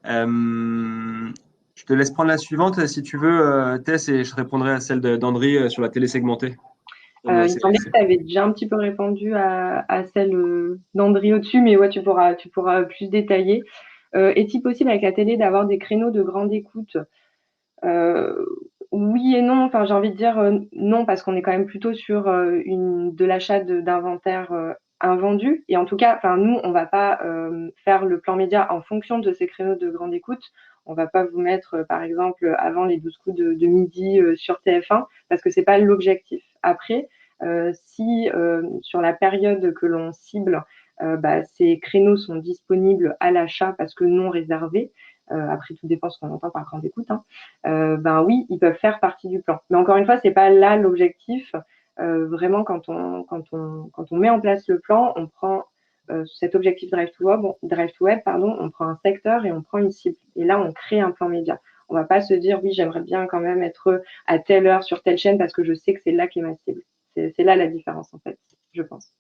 Je te laisse prendre la suivante si tu veux, Tess, et je répondrai à celle d'Andry sur la télé segmentée. Il me semblait que tu avais déjà un petit peu répondu à celle d'André au-dessus, mais ouais, tu pourras plus détailler. Est-il possible avec la télé d'avoir des créneaux de grande écoute? Oui et non. Enfin, j'ai envie de dire non, parce qu'on est quand même plutôt sur de l'achat d'inventaire invendu. Et en tout cas, enfin, nous, on va pas faire le plan média en fonction de ces créneaux de grande écoute. On va pas vous mettre, par exemple, avant les 12 coups de midi sur TF1, parce que c'est pas l'objectif. Après, si sur la période que l'on cible, ces créneaux sont disponibles à l'achat parce que non réservés, après tout dépend ce qu'on entend par grande écoute, hein, oui, ils peuvent faire partie du plan. Mais encore une fois, c'est pas là l'objectif. Vraiment, quand on met en place le plan, on prend cet objectif Drive to Web, pardon, on prend un secteur et on prend une cible. Et là, on crée un plan média. On va pas se dire, oui, j'aimerais bien quand même être à telle heure sur telle chaîne parce que je sais que c'est là qu'est ma cible. C'est là la différence, en fait, je pense.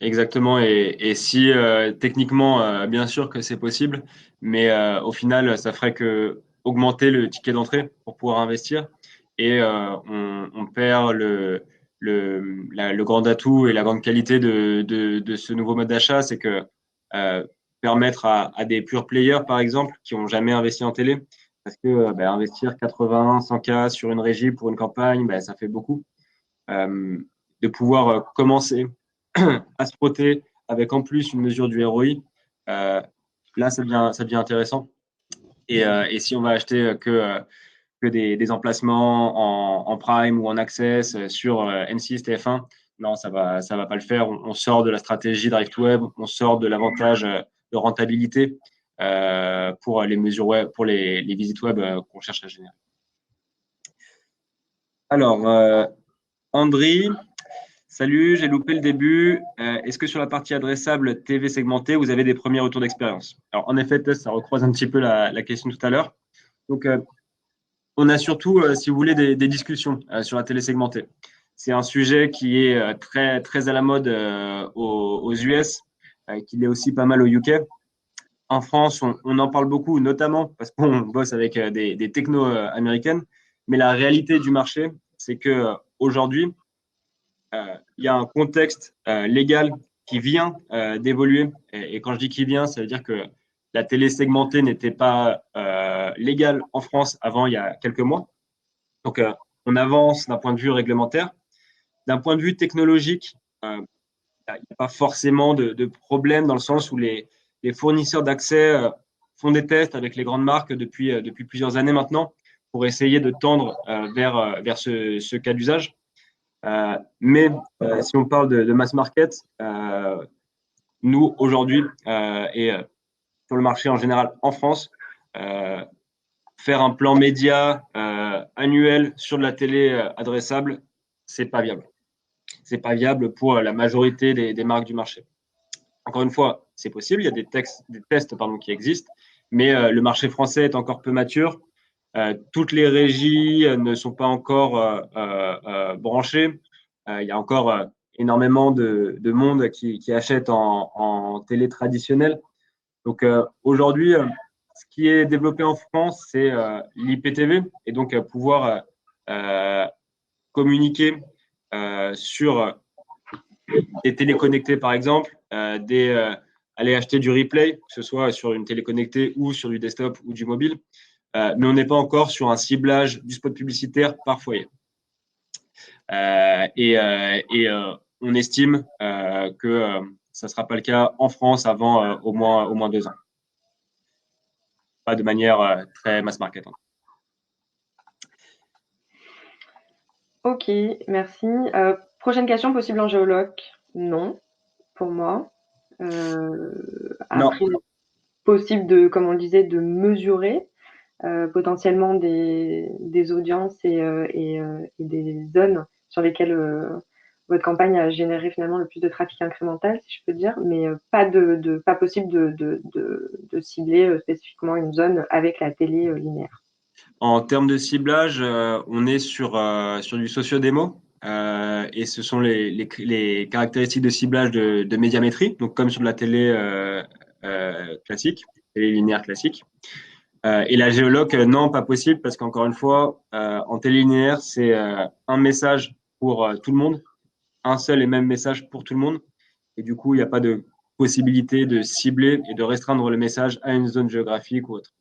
Exactement. Et si techniquement, bien sûr que c'est possible, mais au final, ça ferait que augmenter le ticket d'entrée pour pouvoir investir. Et on perd le grand atout et la grande qualité de ce nouveau mode d'achat, c'est que permettre à des pure players, par exemple, qui n'ont jamais investi en télé, parce que investir 80, 100K sur une régie pour une campagne, ça fait beaucoup. De pouvoir commencer à se frotter avec en plus une mesure du ROI, là, ça devient intéressant. Et si on va acheter que des emplacements en Prime ou en Access sur N6, TF1, non, ça va pas le faire. On sort de la stratégie Drive to Web, on sort de l'avantage de rentabilité pour les mesures web, pour les visites web qu'on cherche à générer. Alors, Andri, salut, j'ai loupé le début. Est-ce que sur la partie adressable TV segmentée, vous avez des premiers retours d'expérience? Alors, en effet, Tess, ça recroise un petit peu la question tout à l'heure. Donc, on a surtout, si vous voulez, des discussions sur la télé segmentée. C'est un sujet qui est très, très à la mode aux US, qui l'est aussi pas mal au UK. En France, on en parle beaucoup, notamment parce qu'on bosse avec des technos américaines. Mais la réalité du marché, c'est que aujourd'hui, il y a un contexte légal qui vient d'évoluer. Et quand je dis qui vient, ça veut dire que la télé segmentée n'était pas légale en France avant il y a quelques mois. Donc, on avance d'un point de vue réglementaire. D'un point de vue technologique, il n'y a pas forcément de problème dans le sens où les fournisseurs d'accès font des tests avec les grandes marques depuis plusieurs années maintenant pour essayer de tendre vers ce cas d'usage. Mais si on parle de mass market, nous, aujourd'hui, et sur le marché en général en France, faire un plan média annuel sur de la télé adressable, c'est pas viable. C'est pas viable pour la majorité des marques du marché. Encore une fois, c'est possible, il y a des tests qui existent, mais le marché français est encore peu mature. Toutes les régies ne sont pas encore branchées. Il y a encore énormément de monde qui achète en télé traditionnelle. Donc aujourd'hui, ce qui est développé en France, c'est l'IPTV et donc pouvoir communiquer sur des téléconnectés, par exemple, aller acheter du replay, que ce soit sur une téléconnectée ou sur du desktop ou du mobile. Mais on n'est pas encore sur un ciblage du spot publicitaire par foyer. On estime que ça ne sera pas le cas en France avant au moins 2 ans. Pas de manière très mass market. Ok, merci. Prochaine question, possible en géoloc? Non, pour moi. Après, possible comme on le disait, de mesurer potentiellement des audiences et des zones sur lesquelles votre campagne a généré finalement le plus de trafic incrémental, si je peux dire, mais pas possible de cibler spécifiquement une zone avec la télé linéaire. En termes de ciblage, on est sur du socio-démo et ce sont les caractéristiques de ciblage de médiamétrie, donc comme sur de la télé classique, télé linéaire classique. Et la géoloc, non, pas possible parce qu'encore une fois, en télé linéaire, c'est un message pour tout le monde, un seul et même message pour tout le monde. Et du coup, il n'y a pas de possibilité de cibler et de restreindre le message à une zone géographique ou autre.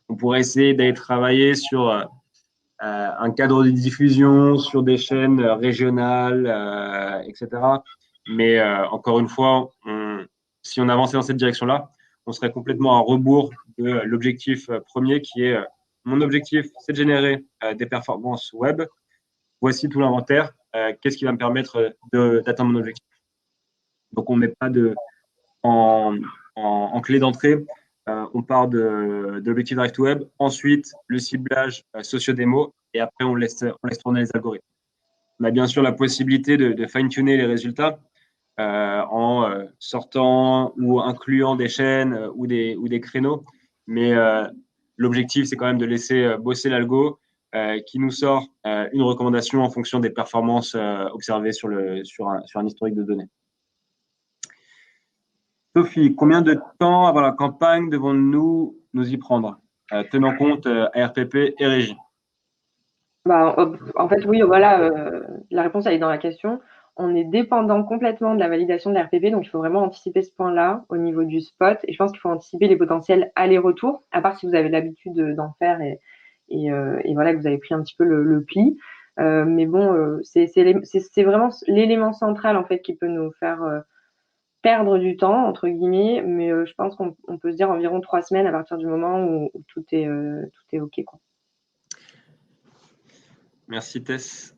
On pourrait essayer d'aller travailler sur un cadre de diffusion, sur des chaînes régionales, etc. Mais encore une fois, si on avançait dans cette direction-là, on serait complètement à rebours de l'objectif premier qui est mon objectif, c'est de générer des performances web. Voici tout l'inventaire. Qu'est-ce qui va me permettre d'atteindre mon objectif? Donc, on ne met pas en clé d'entrée. On part de l'objectif Drive to Web, ensuite le ciblage socio-démo, et après on laisse tourner les algorithmes. On a bien sûr la possibilité de fine-tuner les résultats en sortant ou incluant des chaînes ou des créneaux, mais l'objectif c'est quand même de laisser bosser l'algo qui nous sort une recommandation en fonction des performances observées sur un historique de données. Sophie, combien de temps avant la campagne devons-nous nous y prendre, tenant compte RPP et régie? Bah, en fait, oui, voilà, la réponse elle est dans la question. On est dépendant complètement de la validation de l'RPP, donc il faut vraiment anticiper ce point-là au niveau du spot. Et je pense qu'il faut anticiper les potentiels allers-retours, à part si vous avez l'habitude d'en faire et voilà que vous avez pris un petit peu le pli. Mais bon, c'est vraiment l'élément central en fait qui peut nous faire perdre du temps entre guillemets. Mais je pense qu'on peut se dire environ 3 semaines à partir du moment où tout est ok, quoi. Merci Tess.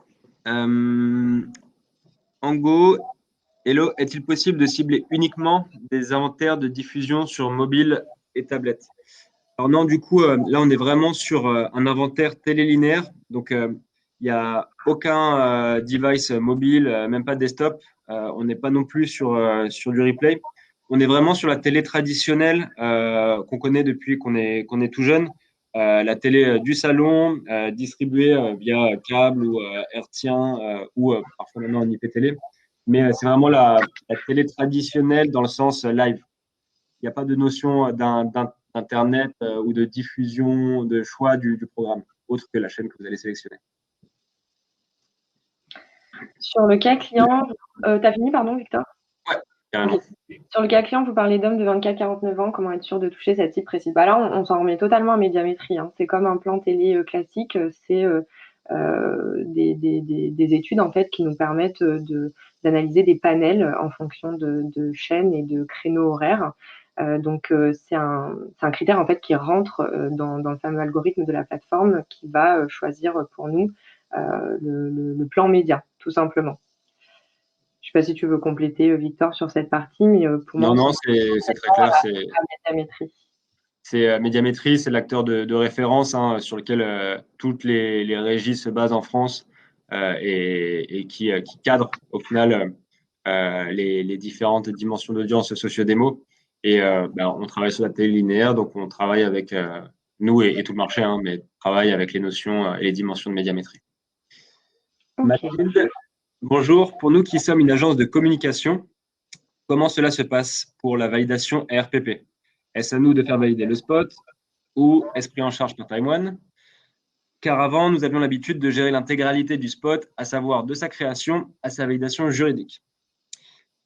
Ango, hello, est-il possible de cibler uniquement des inventaires de diffusion sur mobile et tablette? Alors non, du coup, là, on est vraiment sur un inventaire télélinéaire. Donc, il n'y a aucun device mobile, même pas desktop. On n'est pas non plus sur du replay. On est vraiment sur la télé traditionnelle qu'on connaît depuis qu'on est tout jeune. La télé du salon, distribuée via câble ou hertzien ou parfois maintenant en IPTV. Mais c'est vraiment la télé traditionnelle dans le sens live. Il n'y a pas de notion d'Internet ou de diffusion, de choix du programme, autre que la chaîne que vous allez sélectionner. Sur le cas client, tu as fini, pardon, Victor? Ouais, carrément. Okay. Sur le cas client, vous parlez d'hommes de 24-49 ans, comment être sûr de toucher cette cible précise? Bah là, on s'en remet totalement à médiamétrie. Hein. C'est comme un plan télé classique, c'est des études en fait qui nous permettent d'analyser des panels en fonction de chaînes et de créneaux horaires. Donc c'est un critère en fait qui rentre dans le fameux algorithme de la plateforme qui va choisir pour nous le plan média, tout simplement. Je ne sais pas si tu veux compléter, Victor, sur cette partie, mais pour moi, Non, c'est très clair. C'est Médiamétrie, c'est l'acteur de référence sur lequel toutes les régies se basent en France et qui cadre au final les différentes dimensions d'audience socio-démo. Et on travaille sur la télé linéaire, donc on travaille avec nous et tout le marché, mais travaille avec les notions et les dimensions de médiamétrie. Okay. Mathilde, bonjour. Pour nous qui sommes une agence de communication, comment cela se passe pour la validation RPP? Est-ce à nous de faire valider le spot ou est-ce pris en charge par Taïwan? Car avant, nous avions l'habitude de gérer l'intégralité du spot, à savoir de sa création à sa validation juridique.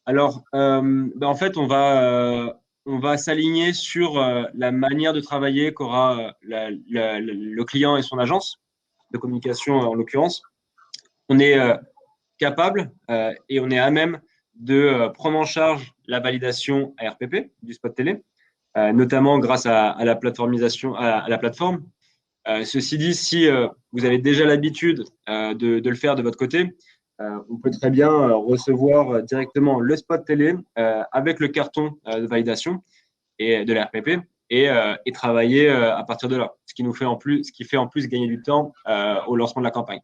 Alors, en fait, on va s'aligner sur la manière de travailler qu'aura le client et son agence de communication en l'occurrence. On est capable et on est à même de prendre en charge la validation ARPP du spot télé, notamment grâce à la plateformisation, à la plateforme. Ceci dit, si vous avez déjà l'habitude de le faire de votre côté, on peut très bien recevoir directement le spot télé avec le carton de validation et de l'RPP et travailler à partir de là, ce qui fait en plus gagner du temps au lancement de la campagne.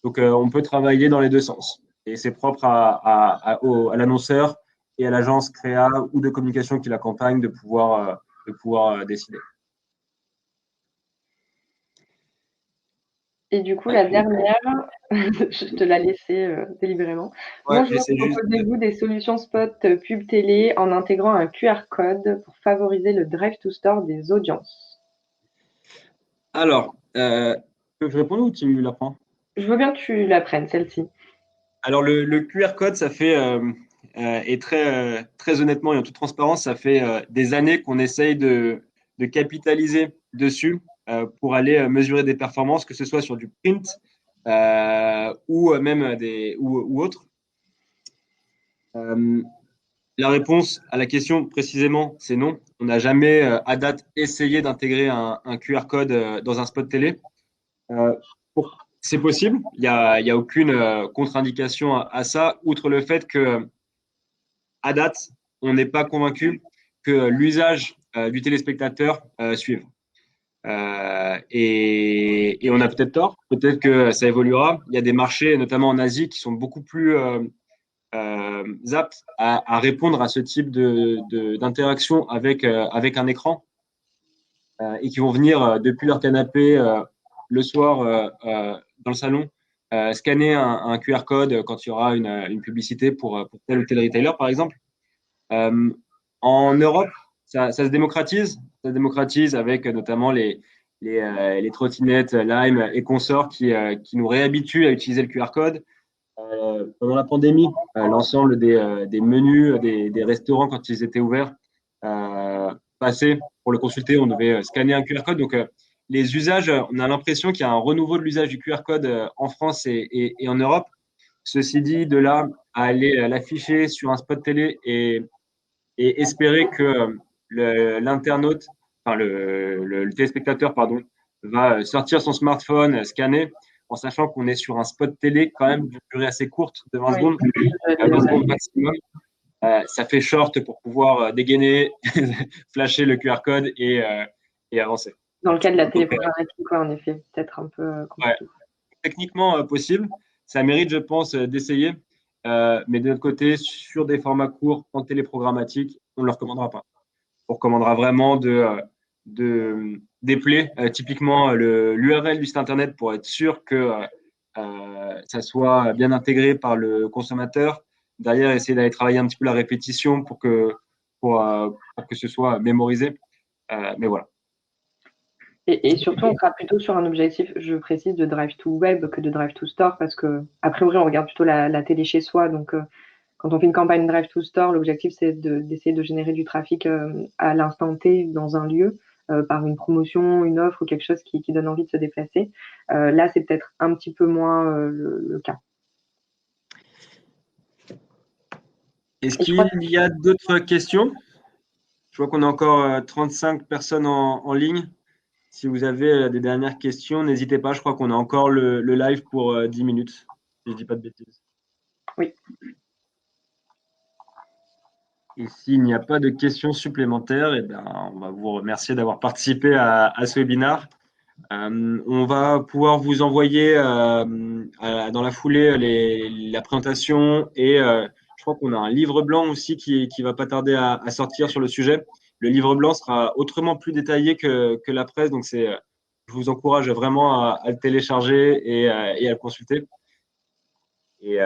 Donc, on peut travailler dans les deux sens. Et c'est propre à l'annonceur et à l'agence créa ou de communication qui l'accompagne de pouvoir décider. Et du coup, la dernière, je te la laissais délibérément. Ouais, Bonjour, proposez-vous des solutions spot pub télé en intégrant un QR code pour favoriser le drive to store des audiences? Alors, que je réponde ou tu la prends? Je veux bien que tu la prennes, celle-ci. Alors, le QR code, ça fait, et très honnêtement et en toute transparence, ça fait des années qu'on essaye de capitaliser dessus pour aller mesurer des performances, que ce soit sur du print ou même ou autre. La réponse à la question précisément, c'est non. On n'a jamais à date essayé d'intégrer un QR code dans un spot télé. C'est possible, il y a aucune contre-indication à ça, outre le fait que à date, on n'est pas convaincu que l'usage du téléspectateur suive. Et on a peut-être tort, peut-être que ça évoluera. Il y a des marchés, notamment en Asie, qui sont beaucoup plus aptes à répondre à ce type d'interaction avec un écran et qui vont venir depuis leur canapé le soir dans le salon scanner un QR code quand il y aura une publicité pour tel ou tel retailer, par exemple. En Europe, ça se démocratise. Ça se démocratise avec notamment les trottinettes Lime et consorts qui nous réhabituent à utiliser le QR code. Pendant la pandémie, l'ensemble des menus des restaurants, quand ils étaient ouverts, passaient pour le consulter, on devait scanner un QR code. Donc, les usages, on a l'impression qu'il y a un renouveau de l'usage du QR code en France et en Europe. Ceci dit, de là à aller l'afficher sur un spot télé et espérer que l'internaute, enfin le téléspectateur, pardon, va sortir son smartphone, scanner. en sachant qu'on est sur un spot télé quand même d'une durée assez courte de 20 Oui, secondes, 20 secondes maximum. Ça fait short pour pouvoir dégainer, flasher le QR code et avancer. Dans le cas de la Donc, téléprogrammatique, en effet, peut-être un peu ouais, compliqué. techniquement possible. Ça mérite, je pense, d'essayer. Mais de notre côté, sur des formats courts en téléprogrammatique, on ne le recommandera pas. On recommandera vraiment d'épeler typiquement l'URL du site internet pour être sûr que ça soit bien intégré par le consommateur. Derrière, essayer d'aller travailler un petit peu la répétition pour que ce soit mémorisé. Mais voilà. Et surtout, on sera plutôt sur un objectif, je précise, de drive to web que de drive to store parce que a priori, on regarde plutôt la télé chez soi. Donc, quand on fait une campagne drive to store, l'objectif, c'est d'essayer de générer du trafic à l'instant T dans un lieu par une promotion, une offre ou quelque chose qui donne envie de se déplacer. Là, c'est peut-être un petit peu moins le cas. Est-ce qu'il y a d'autres questions? Je vois qu'on a encore 35 personnes en ligne. Si vous avez des dernières questions, n'hésitez pas. Je crois qu'on a encore le live pour 10 minutes, si je ne dis pas de bêtises. Oui. Et s'il n'y a pas de questions supplémentaires, eh bien, on va vous remercier d'avoir participé à ce webinaire. On va pouvoir vous envoyer dans la foulée la présentation et je crois qu'on a un livre blanc aussi qui va pas tarder à sortir sur le sujet. Le livre blanc sera autrement plus détaillé que la presse, donc je vous encourage vraiment à le télécharger et à le consulter. Et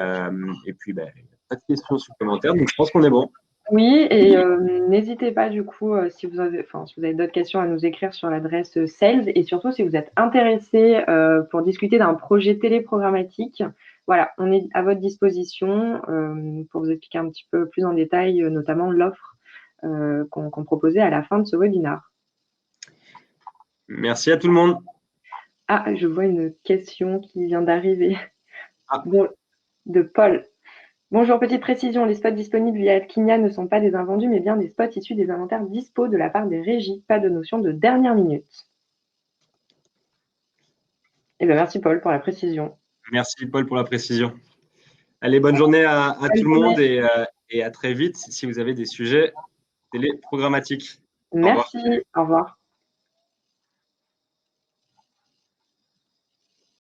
puis, pas de questions supplémentaires, donc je pense qu'on est bon. Oui, et n'hésitez pas du coup, si vous avez d'autres questions à nous écrire sur l'adresse sales et surtout si vous êtes intéressé pour discuter d'un projet téléprogrammatique, voilà, on est à votre disposition pour vous expliquer un petit peu plus en détail, notamment l'offre qu'on proposait à la fin de ce webinaire. Merci à tout le monde. Ah, je vois une question qui vient d'arriver Ah. de Paul. Bonjour, petite précision, les spots disponibles via Adkinia ne sont pas des invendus, mais bien des spots issus des inventaires dispo de la part des régies. Pas de notion de dernière minute. Eh bien, merci Paul pour la précision. Merci Paul pour la précision. Allez, bonne journée à tout le monde et à très vite si vous avez des sujets téléprogramatiques. Merci, au revoir.